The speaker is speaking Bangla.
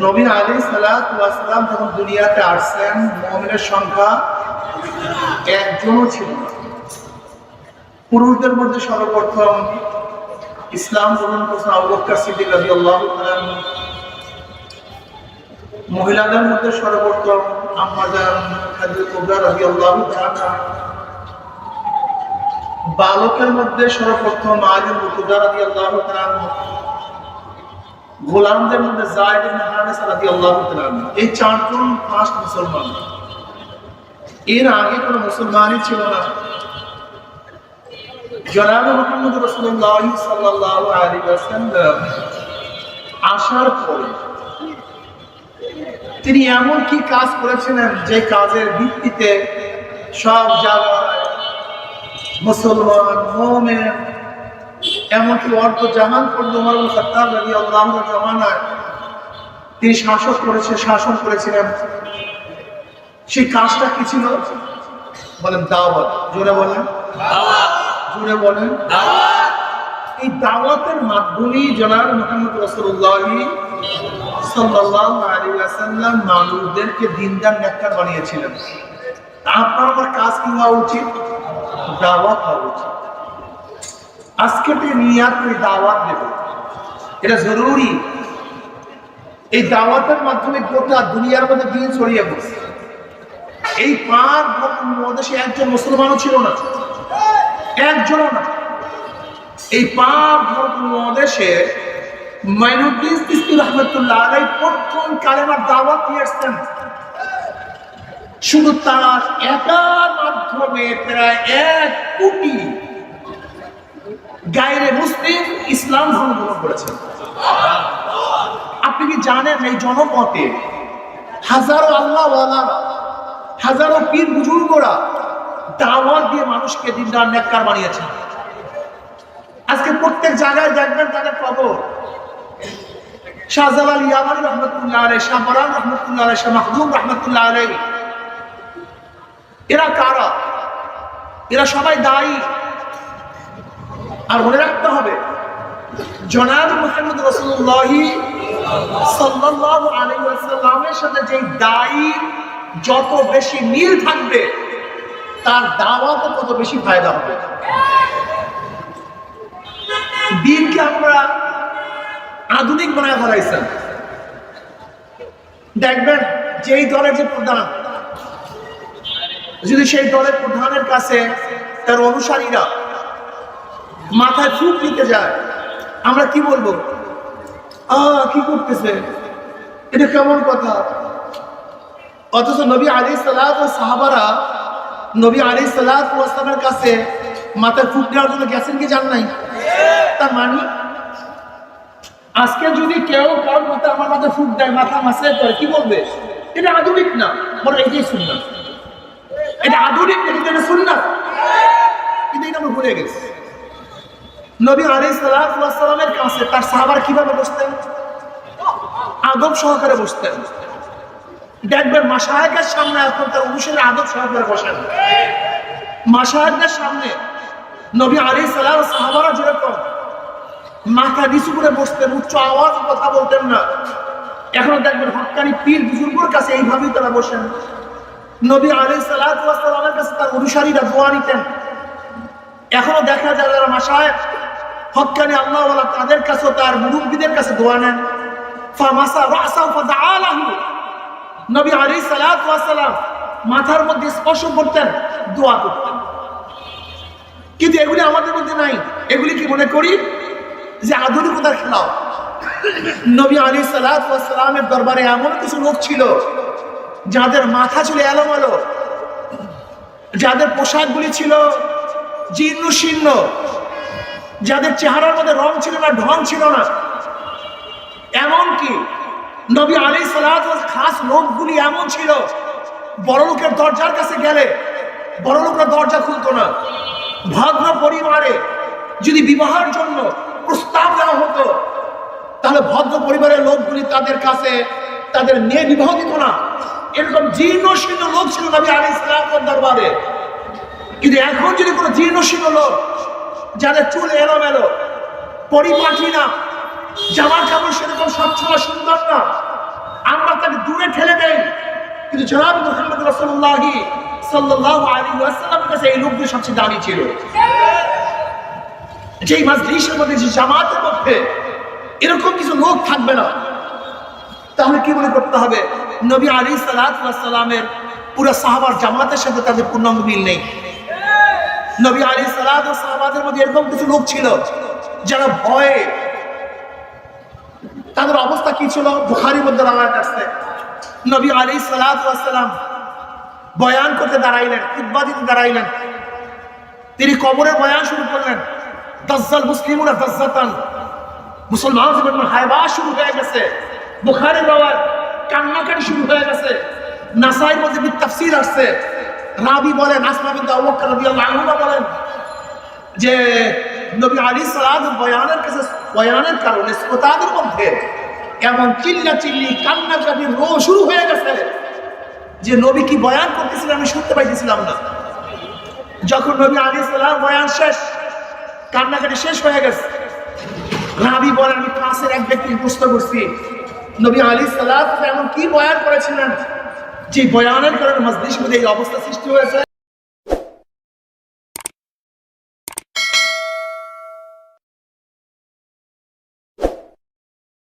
নবী আলাইহিস সালাতু ওয়াস সালাম যখন দুনিয়াতে আসছেন, মুমিনের সংখ্যা একজনও ছিল না। পুরুষদের মধ্যে সর্বপ্রথম ইসলাম গ্রহণ করেছেন আবু বকর সিদ্দিক রাদিয়াল্লাহু তাআলা। মহিলাদের মধ্যে সর্বপ্রথম আম্মা জান খাদিজা কুবরা রাদিয়াল্লাহু তাআলা। বালকের মধ্যে সর্বপ্রথম আলী মুর্তজা রাদিয়াল্লাহু তাআলা। গোলামদের মধ্যে যায়েদ ইবনে হারিসা রাদিয়াল্লাহু তাআলা। এই চারজন ফার্স্ট মুসলমান। এর আগে কোনো মুসলমানই ছিল না। জনাব মুহাম্মদ রাসূলুল্লাহ সাল্লাল্লাহু আলাইহি ওয়াসাল্লাম আসার পরে তিনি এমন কি কাজ করেছিলেন যে কাজের ভিত্তিতে সব জায়গায় মুসলমান, মুমিন, এমনকি অর্ধ জাহান পর্যন্ত ওমর ইবনে খাত্তাব রাদিয়াল্লাহু আনহু জামানায় তিনি শাসন করেছিলেন। সেই কাজটা কি ছিল? বলেন দাওয়াত। জোরে বলেন দাওয়াত। জোরে বলেন দাওয়াত। এই দাওয়াতের মাধ্যমেই জনাব মুহাম্মদ রাসূলুল্লাহ সাল্লাল্লাহু আলাইহি ওয়াসাল্লাম মানুষদেরকে দিনদার নেককার বানিয়েছিলেন। আপনার আমার কাজ কি হওয়া উচিত? দাওয়াত হওয়া উচিত। আজকে থেকে নিয়াত করে দাওয়াত দেব, এটা জরুরি। এই দাওয়াতের মাধ্যমে গোটা দুনিয়ার মধ্যে দিন ছড়িয়ে পড়ছে। এই পাঁচ মহাদেশে একজন মুসলমানও ছিল না, একজনও না। এই পাঁচ মহাদেশে মাইনুদ্দিন চিশতি রাহমাতুল্লাহ আলাইহি প্রথম কালেমার দাওয়াত দিয়ে আসছেন। শুধু তার একার মাধ্যমে প্রায় 1 কোটি গায়রে মুসলিম ইসলাম ধর্ম গ্রহণ করেছেন। আপনি কি জানেন এই জনপথে হাজারো আল্লাহওয়ালারা, হাজারো পীর বুজুর্গরা দাওয়াত দিয়ে মানুষকে দিনদার নেককার বানিয়েছেন। আজকে প্রত্যেক জায়গায় দেখবেন তাদের কবর। শাহজালাল ইয়ামানি রহমতুল্লাহ আলাইহি, শাহ বরান রহমতুল্লাহ আলাইহি, শাহ মাহমুদ রহমতুল্লাহ আলাইহি, এরা কারা? এরা সবাই দায়ী। আর মনে রাখতে হবে, জনাব মুহাম্মদ রাসূলুল্লাহ সাল্লাল্লাহু আলাইহি ওয়াসাল্লামের সাথে যে দায়ী যত বেশি মিল থাকবে, তার দাওয়াতও তত বেশি ফায়দা হবে। দিনকে আমরা আধুনিক বানায় ফেলাইছেন। দেখবেন যেই দলের যে প্রধান, যদি সেই দলের প্রধানের কাছে তার অনুসারীরা মাথায় ফুঁক দিতে যায়, আমরা কি বলবো? কি করতেছে, এটা কেমন কথা? অথচ নবী আলাইহিস সালাত ও সাহাবারা নবী আলাইহিস সালাত ওয়াস সালামের কাছে মাথায় ফুঁক দেওয়ার জন্য গেছেন কি যান নাই? তার মানে আজকে যদি কেউ কারোর মাথায় আমার মাথায় ফুঁক দেয়, মাথা মাসাজ করে, কি বলবে? এটা আধুনিক না, বলে এটাই সুন্নাত। এটা আধুনিক, এটা সুন্নাত। কিন্তু এটা আমরা ভুলে গেছি। নবী আলাইহিস সালাত ওয়াস সালামের কাছে তার সাহাবারা কিভাবে বসতেন? আদব সহকারে বসতেন। দেখবেন মাশায়েখের সামনে এখন তার অনুসারী আদব সহকারে বসেন। মাশায়েখদের সামনে নবী আলাইহিস সালাম সাহাবারা যেরকম মাথা নিচু করে বসতেন, উচ্চ আওয়াজে কথা বলতেন না, এখনো দেখবেন হক্কানি পীর বুজুর্গের কাছে এইভাবেই তারা বসেন। নবী আলাইহিস সালাতু ওয়াস সালামের কাছে তার অনুসারীরা দোয়া নিতেন। এখনো দেখা যায় যারা মাশায়েখ হক্কানি আল্লাহওয়ালা, তাদের কাছে তার মুরব্বিদের কাছে দোয়া নেন। ফামাসা রাসাহু ফাদাআলাহু, নবী আলাইহিস সালাতু ওয়াস সালাম মাথার মধ্যে স্পর্শ করতেন, দোয়া করতেন। কিন্তু এগুলি আমাদের মধ্যে নাই। এগুলি কি মনে করি যে আধুনিকতার খেলাও? নবী আলাইহিস সালাতু ওয়াস সালামের দরবারে এমন কিছু লোক ছিল যাদের মাথা ছিল এলোমেলো, যাদের পোশাকগুলি ছিল জীর্ণ শীর্ণ, যাদের চেহারার মধ্যে রং ছিল না, ঢং ছিল না। এমনকি নবী আলাইহিস সালাতু ওয়াস খাস লোকগুলি এমন ছিল, বড় লোকের দরজার কাছে গেলে বড় লোকের দরজা খুলতো না। ভদ্র পরিবারে যদি বিবাহের জন্য প্রস্তাব দেওয়া হতো, তাহলে ভদ্র পরিবারের লোকগুলি তাদের কাছে তাদের মেয়ে বিবাহ দিত না। এরকম জীর্ণ শীর্ণ লোক ছিল নবী আলাইহিস সালামের দরবারে। কিন্তু এখন যদি কোনো জীর্ণ শীর্ণ লোক, যাদের চুল এলোমেলো, পরিপাটি না, জামা কাপড় সেরকম স্বচ্ছ সুন্দর না, কিন্তু জনাব মুহাম্মদ রাসূলুল্লাহ সাল্লাল্লাহু আলাইহি ওয়াসাল্লামের কাছে এই লোকগুলো সবচেয়ে দামি ছিল। যেই মাজলিসের মধ্যে, যে জামাতের মধ্যে এরকম কিছু লোক থাকবে না, তাহলে কি মনে করতে হবে? নবী আলাইহিস সালাতু ওয়াস সালামের পুরো সাহাবার জামাতের সাথে তাদের পূর্ণাঙ্গ মিল নেই। নবী আলাইহিস সালাতু ওয়াস সাহাবাদের মধ্যে এরকম কিছু লোক ছিল যারা ভয়ে, তাদের অবস্থা কি ছিল? বুখারীর মধ্যে রাওয়ায়াত আছে, নবী আলাইহিস সালাতু ওয়াস সালাম বয়ান করতে দাঁড়াইলেন, খুতবা দিতে দাঁড়াইলেন, তিনি কবরের বয়ান শুরু করলেন। দাজ্জাল মুসলিমুনা দাজ্জাতান, মুসলমানদের মধ্যে হায়বা শুরু হয়ে গেছে। বুখারীর রাওয়ায়াত, কান্নাকাটি শুরু হয়ে গেছে। নাসাইর মধ্যে তাফসীর আসছে, রাবি বলেন, আসমা বিনত আবু বকর রাদিয়াল্লাহু আনহা বলেন যে নবী আলাইহিস সালাম বয়ানের কারণে শ্রোতাদের মধ্যে এমন চিল্লাচিল্লি, কান্নাকাটি শুরু হয়ে গেছে যে নবী কি বয়ান করতেছিলেন আমি শুনতে পাইতেছিলাম না। যখন নবী আলাইহিস সালাম বয়ান শেষ, কান্নাকাটি শেষ হয়ে গেছে, রাবি বলেন আমি পাশের এক ব্যক্তিকে প্রশ্ন করছি, নবী আলাইহিস সালাম এমন কি বয়ান করেছিলেন যে বয়ানের কারণে মজলিসের মধ্যে এই অবস্থা সৃষ্টি হয়েছে?